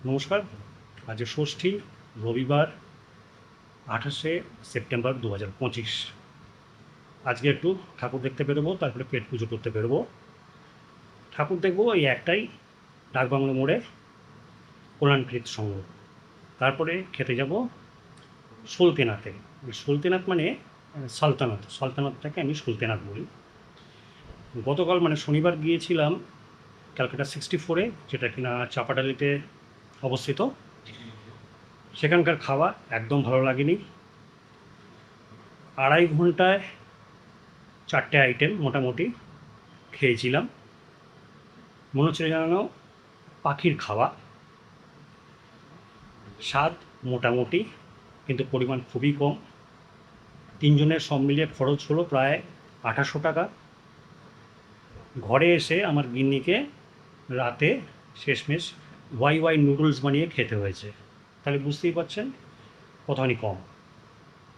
নমস্কার। আজ ষষ্ঠী, রবিবার, 28 সেপ্টেম্বর 2025। আজকে একটু ঠাকুর দেখতে বেরোবো, তারপরে পেট পুজো করতে বেরোবো। ঠাকুর দেখবো এই একটাই, ডাকবাংলো মোড়ে কল্যাণকৃত সংঘ। তারপরে খেতে যাব সুলতেনাতে। সুলতেনাত মানে সালতানাত, সালতানাতটাকে আমি সুলতেনাত বলি। গতকাল মানে শনিবার গিয়েছিলাম ক্যালকাটা 64-এ, যেটা কিনা চাপাডালিতে অবস্থিত। সেখানকার খাওয়া একদম ভালো লাগেনি। 2.5 ঘন্টায় 4টে আইটেম মোটামুটি খেয়েছিলাম। মনে হচ্ছে যেন পাখির খাওয়া। স্বাদ মোটামুটি, কিন্তু পরিমাণ খুবই কম। তিনজনের সব মিলিয়ে খরচ হলো প্রায় 2800 টাকা। ঘরে এসে আমার গিন্নিকে রাতে শেষমেশ ওয়াই ওয়াই নুডলস বানিয়ে খেতে হয়েছে। তাহলে বুঝতেই পারছেন কতখানি কম।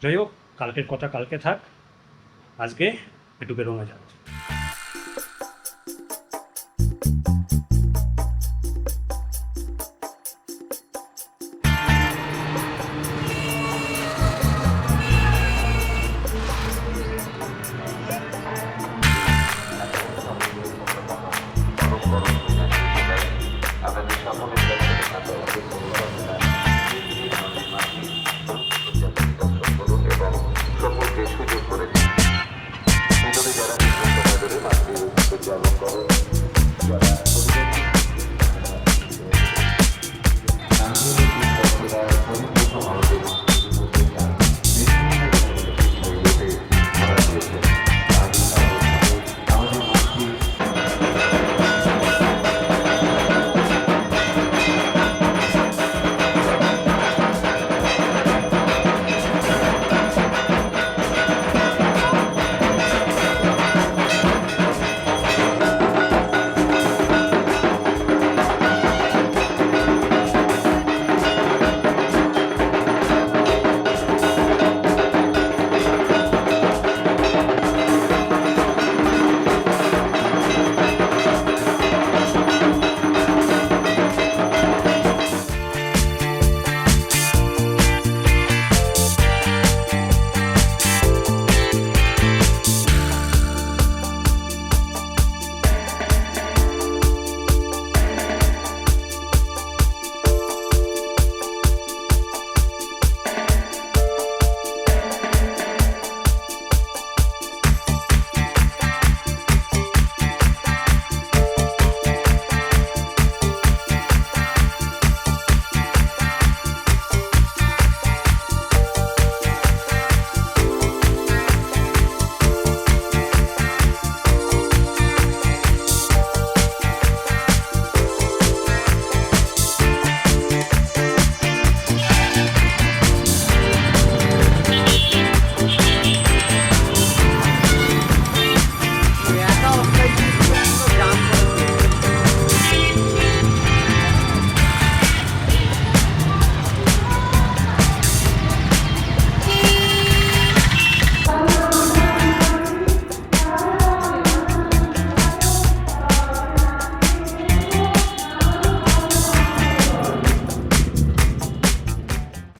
যাই হোক, কালকের কথা কালকে থাক, আজকে একটু বেরোনো যাক।